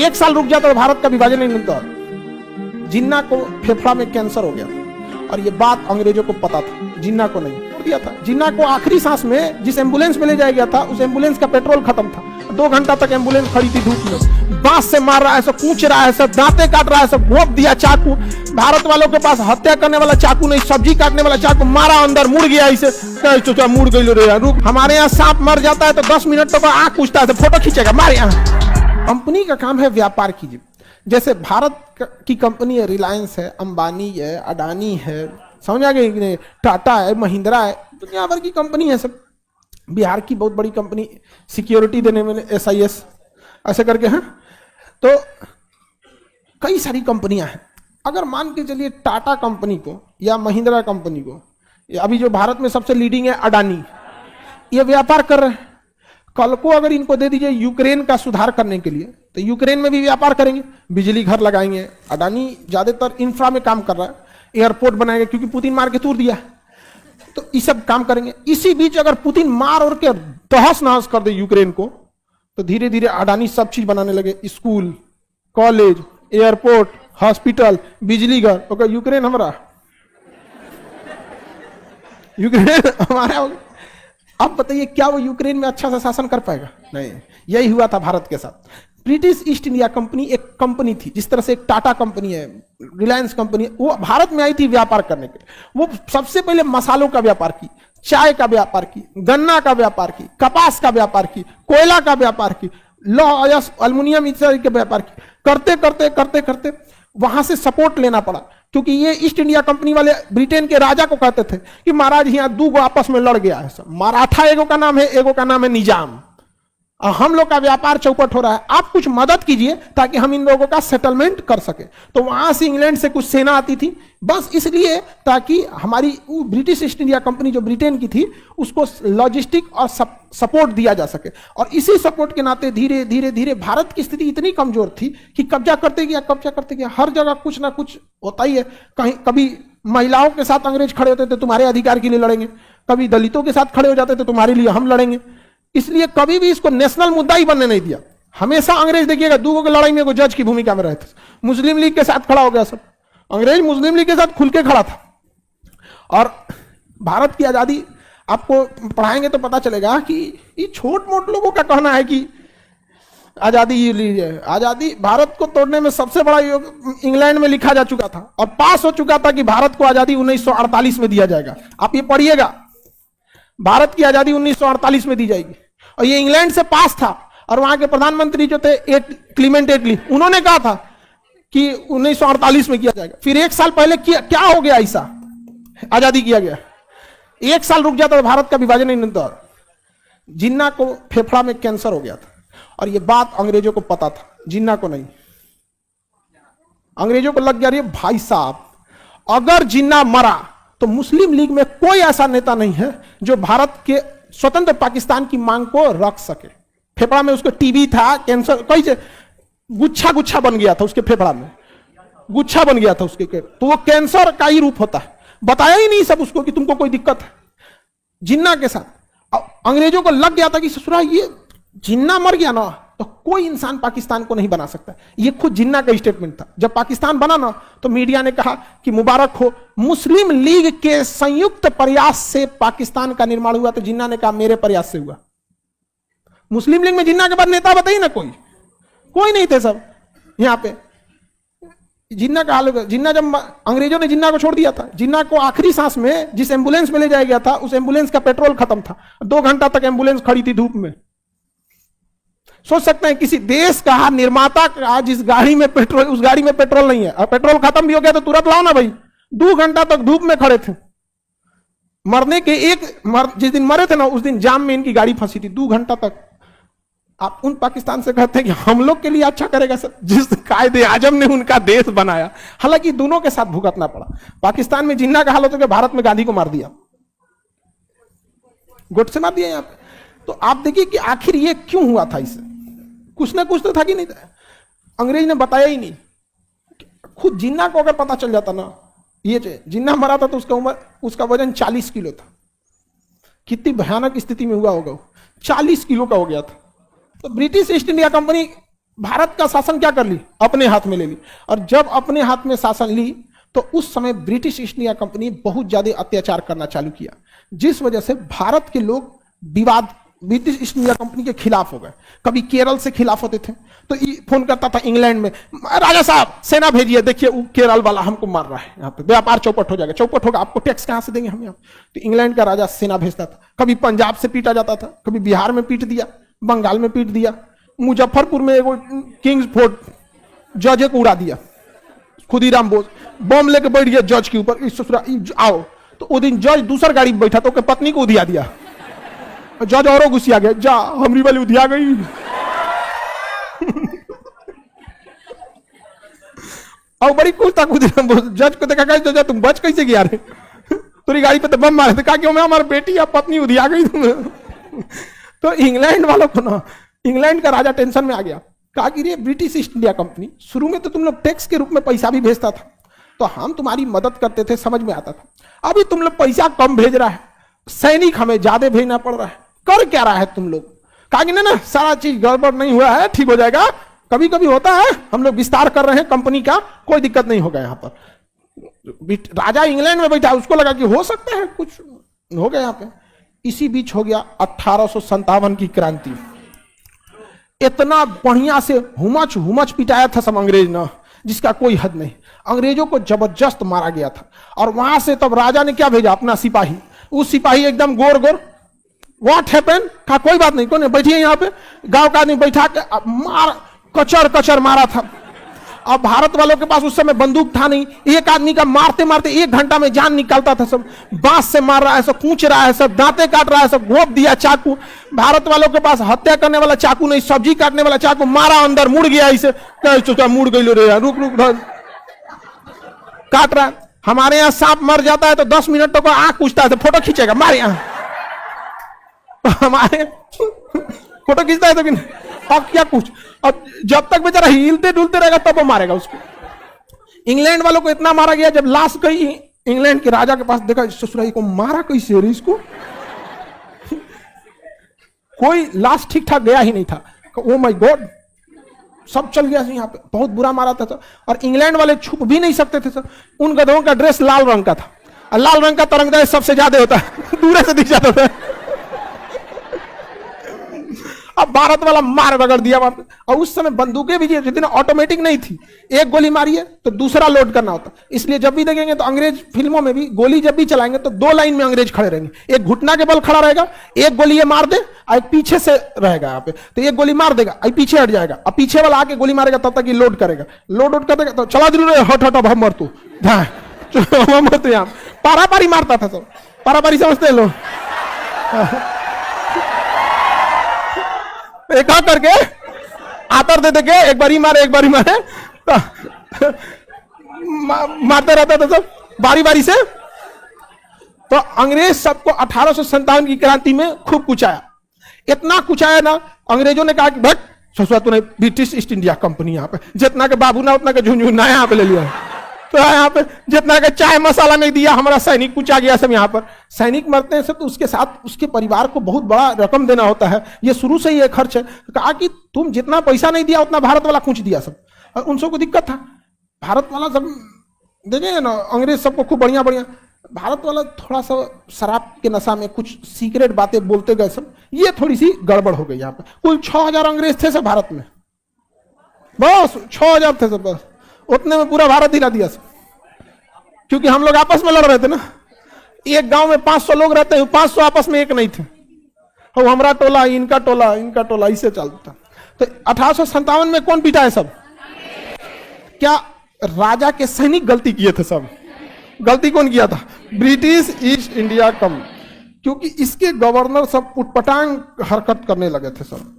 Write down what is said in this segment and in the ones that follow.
1 साल रुक जाता तो भारत का विभाजन नहीं मिलता। जिन्ना को फेफड़ा में कैंसर हो गया और ये बात अंग्रेजों को पता था, जिन्ना को नहीं दिया था। जिन्ना को आखिरी सांस में जिस एम्बुलेंस में ले जाया गया था उस एम्बुलेंस का पेट्रोल खत्म था। 2 घंटा तक एम्बुलेंस खड़ी थी धूप में, बांस से मार रहा है, सब कूच रहा है, सब दांते काट रहा है, सब घोंप दिया चाकू। भारत वालों के पास हत्या करने वाला चाकू नहीं, सब्जी काटने वाला चाकू, मारा अंदर मुड़ गया। इसे मुड़ गई रे रुक। हमारे यहाँ सांप मर जाता है तो 10 मिनट तक आंख पूछता है, फोटो खींचेगा मारे यहाँ। कंपनी का काम है व्यापार कीजिए। जैसे भारत की कंपनी है, रिलायंस है, अंबानी है, अडानी है, समझ आ गई, टाटा है, महिंद्रा है, दुनिया भर की कंपनी है सब। बिहार की बहुत बड़ी कंपनी सिक्योरिटी देने में SIS ऐसे करके हैं। तो कई सारी कंपनियां हैं। अगर मान के चलिए टाटा कंपनी को या महिंद्रा कंपनी को, या अभी जो भारत में सबसे लीडिंग है अडानी, ये व्यापार कर रहे हैं। कल को अगर इनको दे दीजिए यूक्रेन का सुधार करने के लिए तो यूक्रेन में भी व्यापार करेंगे, बिजली घर लगाएंगे। अडानी ज्यादातर इंफ्रा में काम कर रहा है, एयरपोर्ट बनाएंगे क्योंकि पुतिन मार के तोड़ दिया, तो ये सब काम करेंगे। इसी बीच अगर पुतिन मार और के तहस नहस कर दे यूक्रेन को तो धीरे धीरे अडानी सब चीज बनाने लगे, स्कूल, कॉलेज, एयरपोर्ट, हॉस्पिटल, बिजली घर। ओके, यूक्रेन हमारा, यूक्रेन हमारा। अब बताइए क्या वो यूक्रेन में अच्छा सा शासन कर पाएगा? नहीं। यही हुआ था भारत के साथ। ब्रिटिश ईस्ट इंडिया कंपनी एक कंपनी थी, जिस तरह से एक टाटा कंपनी है, रिलायंस कंपनी, वो भारत में आई थी व्यापार करने के लिए। वो सबसे पहले मसालों का व्यापार की, चाय का व्यापार की, गन्ना का व्यापार की, कपास का व्यापार की, कोयला का व्यापार की, लौह एल्युमिनियम इत्यादि के व्यापार की। करते करते करते करते वहां से सपोर्ट लेना पड़ा, क्योंकि ये ईस्ट इंडिया कंपनी वाले ब्रिटेन के राजा को कहते थे कि महाराज यहाँ 2 आपस में लड़ गया है, सब मराठा एगो का नाम है, एगो का नाम है निजाम, हम लोग का व्यापार चौपट हो रहा है, आप कुछ मदद कीजिए ताकि हम इन लोगों का सेटलमेंट कर सके। तो वहां से इंग्लैंड से कुछ सेना आती थी, बस इसलिए ताकि हमारी ब्रिटिश ईस्ट इंडिया कंपनी जो ब्रिटेन की थी उसको लॉजिस्टिक और सपोर्ट दिया जा सके। और इसी सपोर्ट के नाते धीरे धीरे धीरे भारत की स्थिति इतनी कमजोर थी कि कब्जा करते गया, हर जगह कुछ ना कुछ होता ही है। कहीं कभी महिलाओं के साथ अंग्रेज खड़े होते थे, तुम्हारे अधिकार के लिए लड़ेंगे, कभी दलितों के साथ खड़े हो जाते थे, तुम्हारे लिए हम लड़ेंगे। इसलिए कभी भी इसको नेशनल मुद्दा ही बनने नहीं दिया। हमेशा अंग्रेज देखिएगा 2 की लड़ाई में जज की भूमिका में रहते। मुस्लिम लीग के साथ खड़ा हो गया सब, अंग्रेज मुस्लिम लीग के साथ खुल के खड़ा था। और भारत की आजादी आपको पढ़ाएंगे तो पता चलेगा कि ये छोट मोट लोगों का कहना है कि आजादी लीजिए। आजादी भारत को तोड़ने में सबसे बड़ा योग इंग्लैंड में लिखा जा चुका था और पास हो चुका था कि भारत को आजादी 1948 में दिया जाएगा। आप ये पढ़िएगा, भारत की आजादी 1948 में दी जाएगी। और ये इंग्लैंड से पास था। और वहां के प्रधानमंत्री जो थे क्लीमेंट एटली, उन्होंने कहा था कि 1948 में किया जाएगा। फिर 1 साल पहले क्या हो गया, ऐसा आजादी किया गया, 1 साल रुक जाता तो भारत का विभाजन नहीं मिलता। जिन्ना को फेफड़ा में कैंसर हो गया था और ये बात अंग्रेजों को पता था, जिन्ना को नहीं। अंग्रेजों को लग गया, अरे भाई साहब अगर जिन्ना मरा तो मुस्लिम लीग में कोई ऐसा नेता नहीं है जो भारत के स्वतंत्र पाकिस्तान की मांग को रख सके। फेफड़ा में उसको टीबी था, कैंसर, कई से गुच्छा गुच्छा बन गया था उसके फेफड़ा में, गुच्छा बन गया था उसके, तो वो कैंसर का ही रूप होता है। बताया ही नहीं सब उसको कि तुमको कोई दिक्कत है। जिन्ना के साथ अंग्रेजों को लग गया था कि ससुरा ये जिन्ना मर गया ना तो कोई इंसान पाकिस्तान को नहीं बना सकता। ये खुद जिन्ना का स्टेटमेंट था। जब पाकिस्तान बना ना तो मीडिया ने कहा कि मुबारक हो, मुस्लिम लीग के संयुक्त प्रयास से पाकिस्तान का निर्माण हुआ। तो जिन्ना ने कहा मेरे प्रयास से हुआ। मुस्लिम लीग में जिन्ना के बाद नेता बताइए ना, कोई नहीं थे सब यहां पे। जिन्ना का हाल, जिन्ना जब अंग्रेजों ने जिन्ना को छोड़ दिया था, जिन्ना को आखिरी सांस में जिस एम्बुलेंस में ले जाया गया था उस एम्बुलेंस का पेट्रोल खत्म था। 2 घंटा तक एम्बुलेंस खड़ी थी धूप में। सोच सकते हैं किसी देश का निर्माता का जिस गाड़ी में पेट्रोल, उस गाड़ी में पेट्रोल नहीं है और पेट्रोल खत्म भी हो गया तो तुरंत लाओ ना भाई। 2 घंटा तक धूप में खड़े थे। मरने के जिस दिन मरे थे ना उस दिन जाम में इनकी गाड़ी फंसी थी 2 घंटा तक। आप उन पाकिस्तान से कहते हैं कि हम लोग के लिए अच्छा करेगा सर, जिस कायदे आजम ने उनका देश बनाया। हालांकि दोनों के साथ भुगतना पड़ा। पाकिस्तान में जिन्ना का हाल होता है, भारत में गांधी को मार दिया, गोट से मार दिया यहां पे। तो आप देखिए कि आखिर ये क्यों हुआ था। इसे कुछ ना कुछ तो था कि नहीं था। अंग्रेज ने बताया ही नहीं। खुद जिन्ना को अगर पता चल जाता ना, ये जिन्ना मरा था तो उसका वजन 40 किलो था। कितनी भयानक स्थिति में हुआ होगा, 40 किलो का हो गया था। तो British east India company Bharat का शासन क्या कर ली, अपने हाथ में ले ली। और जब अपने हाथ में शासन ली तो उस समय ब्रिटिश ईस्ट इंडिया कंपनी बहुत ज्यादा अत्याचार करना चालू किया, जिस वजह से भारत के लोग विवाद ब्रिटिश ईस्ट इंडिया कंपनी के खिलाफ हो गए। कभी केरल से खिलाफ होते थे तो फोन करता था इंग्लैंड में, राजा साहब सेना भेजिए, देखिए वो केरल वाला हमको मार रहा है, यहाँ पे व्यापार चौपट हो जाएगा, चौपट होगा, आपको टैक्स कहां से देंगे हम यहाँ। तो इंग्लैंड का राजा सेना भेजता था। कभी पंजाब से पीटा जाता था, कभी बिहार में पीट दिया, बंगाल में पीट दिया, मुजफ्फरपुर में एगो किंग्स फोर्ट जज को उड़ा दिया, खुदीराम बोस बम लेके बैठ गया जज के ऊपर, आओ। तो वो दिन जज दूसर गाड़ी में बैठा तो पत्नी को उधिया दिया, जज औरों गुस्सिया गया, जा हमरी वाली उधिया गई। और बड़ी कुछ था खुदीराम बोस, जज को देखा, जज तुम बच कैसे गया रे, तुम्हारी गाड़ी पे तो बम मारे थे। कहा कि मैं हमारी बेटी या पत्नी उधिया गई तुम्हें। तो इंग्लैंड वालों को ना, इंग्लैंड का राजा टेंशन में आ गया, कहा कि ये ब्रिटिश ईस्ट इंडिया कंपनी शुरू में तो तुम लोग टैक्स के रूप में पैसा भी भेजता था, तो हम तुम्हारी मदद करते थे, समझ में आता था। अभी तुम लोग पैसा कम भेज रहा है, सैनिक हमें ज्यादा भेजना पड़ रहा है, कर क्या रहा है तुम लोग। कहा कि ना सारा चीज गड़बड़ नहीं हुआ है, ठीक हो जाएगा, कभी कभी होता है, हम लोग विस्तार कर रहे हैं कंपनी का, कोई दिक्कत नहीं होगा। यहाँ पर राजा इंग्लैंड में बैठा, उसको लगा कि हो सकता है कुछ हो गया यहाँ पे। इसी बीच हो गया 1857 की क्रांति। इतना बढ़िया से हुमच पिटाया था सब अंग्रेज ना, जिसका कोई हद नहीं। अंग्रेजों को जबरदस्त मारा गया था। और वहां से तब राजा ने क्या भेजा, अपना सिपाही। उस सिपाही एकदम गोर गोर, व्हाट हैपेंड, कहा कोई बात नहीं, कौन बैठिए यहाँ पे। गांव का आदमी बैठा के मार, कचर कचर मारा था। अब भारत वालों के पास उस समय बंदूक था नहीं, एक आदमी का मारते मारते 1 घंटा में जान निकलता था। सब बांस से मार रहा है, सब कूच रहा है, सब दांते काट रहा है, सब घोप दिया चाकू। भारत वालों के पास हत्या करने वाला चाकू नहीं, सब्जी काटने वाला चाकू, मारा अंदर मुड़ गया, इसे मुड़ गई रे, रुक काट रहा है। हमारे यहाँ सांप मर जाता है तो 10 मिनट तक आंख पूछता है, तो फोटो खींचेगा, मारे यहाँ हमारे फोटो खींचता है तो अब क्या कुछ, अब जब तक बेचारा हिलते डुलते रहेगा तब वो मारेगा उसको। इंग्लैंड वालों को इतना मारा गया, जब लाश गई इंग्लैंड के राजा के पास, देखा ससुराई को मारा कैसे रे इसको। कोई लाश ठीक ठाक गया ही नहीं था। ओ माय गॉड, सब चल गया यहाँ पे, बहुत बुरा मारा था। और इंग्लैंड वाले छुप भी नहीं सकते थे सर। उन गधों का ड्रेस लाल रंग का था, और लाल रंग का तरंगदारी सबसे ज्यादा होता है, दूर से दिख जाता था। अब भारत वाला मार रगड़ दिया वहां पे। और उस समय बंदूकें भी जितनी ऑटोमेटिक नहीं थी, एक गोली मारिए तो दूसरा लोड करना होता। इसलिए जब भी देखेंगे तो अंग्रेज फिल्मों में भी गोली जब भी चलाएंगे तो 2 लाइन में अंग्रेज खड़े रहेंगे, एक घुटना के बल खड़ा रहेगा, एक गोली ये मार दे और एक पीछे से रहेगा यहाँ पे, तो एक गोली मार देगा और पीछे हट जाएगा, और पीछे वाला आके गोली मारेगा तब तक ये लोड करेगा। लोड कर देगा तो चला जरूर, हट हट, अब हम मर तू, हम मर तू। यहाँ पारा पारी मारता था सब, पारा पारी समझते हैं लोग। एक करके आतर दे देके एक बारी मारे एक बारी मारे, तो मारते रहता था सब बारी बारी से। तो अंग्रेज सबको 1857 की क्रांति में खूब कुचाया, इतना कुचाया ना, अंग्रेजों ने कहा कि भट ससुरा तूने ब्रिटिश ईस्ट इंडिया कंपनी यहाँ पे जितना के बाबू ना उतना के झुंझुना यहाँ पे ले लिया। तो यहाँ पे जितना के चाय मसाला नहीं दिया, हमारा सैनिक कुछ आ गया सब। यहाँ पर सैनिक मरते हैं सब तो उसके साथ उसके परिवार को बहुत बड़ा रकम देना होता है, ये शुरू से ही एक खर्च है। तो कहा कि तुम जितना पैसा नहीं दिया उतना भारत वाला कुछ दिया सब। और उन सबको दिक्कत था, भारत वाला सब देखेंगे ना, अंग्रेज सबको खूब बढ़िया बढ़िया, भारत वाला थोड़ा सा शराब के नशा में कुछ सीक्रेट बातें बोलते गए सब, ये थोड़ी सी गड़बड़ हो गई। यहाँ पे कुल 6000 अंग्रेज थे सब भारत में, बस 6000 थे सब, बस उतने में पूरा भारत हिला दिया सब। क्योंकि हम लोग आपस में लड़ रहे थे ना, एक गांव में 500 लोग रहते हैं, 500 आपस में एक नहीं थे, और हमारा टोला इनका टोला इसे चलता। तो 1857 में कौन पीटा है सब, क्या राजा के सैनिक गलती किए थे सब? गलती कौन किया था? ब्रिटिश ईस्ट इंडिया कंपनी, क्योंकि इसके गवर्नर सब उटपटांग हरकत करने लगे थे सब।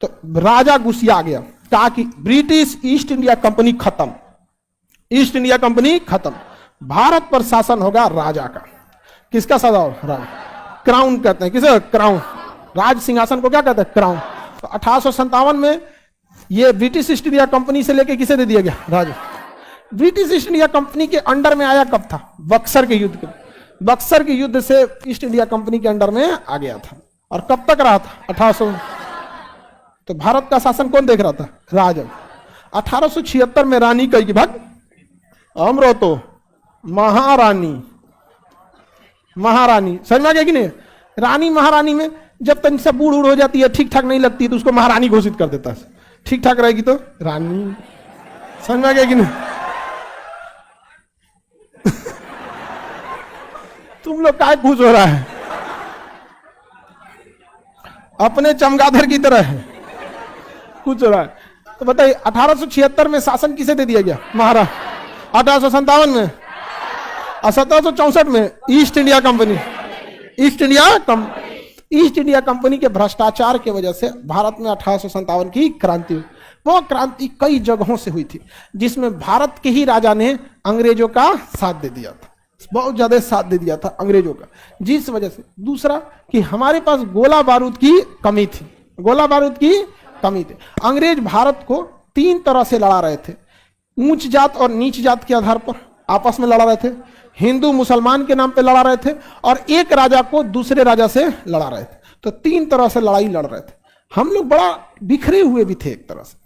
तो राजा गुस्सा गया, कहा कि ब्रिटिश ईस्ट इंडिया कंपनी खत्म, ईस्ट इंडिया कंपनी खत्म, भारत पर शासन होगा राजा का। किसका शासन होगा? क्राउन कहते हैं, किसे? क्राउन। राज सिंहासन को क्या कहते हैं? क्राउन। तो 1857 में ये ब्रिटिश ईस्ट इंडिया कंपनी से लेके किसे दे दिया गया? राजा। ब्रिटिश ईस्ट इंडिया कंपनी के अंडर में आया कब था? बक्सर के युद्ध के, बक्सर के युद्ध से ईस्ट इंडिया कंपनी के अंडर में आ गया था। और कब तक रहा था? 1800। तो भारत का शासन कौन देख रहा था? राजा। 1876 में रानी कही कि भाग अमरो तो महारानी, महारानी समझ में आ गया कि नहीं? रानी महारानी में जब तक सब बूढ़ हो जाती है, ठीक ठाक नहीं लगती है, तो उसको महारानी घोषित कर देता है। ठीक ठाक रहेगी तो रानी। समझ में आ गया कि नहीं? तुम लोग काय खुश हो रहा है? अपने चमगादड़ की तरह है कुछ हो रहा है। तो बताइए 1876 में शासन किसे दे दिया गया? महाराज। 1857 में और 1764 में east India company. East India company के भ्रष्टाचार की वजह से भारत में 1857 की क्रांति हुई। वो क्रांति कई जगहों से हुई थी, जिसमें भारत के ही राजा ने अंग्रेजों का साथ दे दिया था, बहुत ज्यादा साथ दे दिया था अंग्रेजों का, जिस वजह से। दूसरा कि हमारे पास गोला बारूद की कमी थी, गोला बारूद की कमी थी। अंग्रेज भारत को 3 तरह से लड़ा रहे थे, ऊंच जात और नीच जात के आधार पर आपस में लड़ा रहे थे, हिंदू मुसलमान के नाम पे लड़ा रहे थे, और एक राजा को दूसरे राजा से लड़ा रहे थे। तो 3 तरह से लड़ाई लड़ रहे थे। हम लोग बड़ा बिखरे हुए भी थे एक तरह से।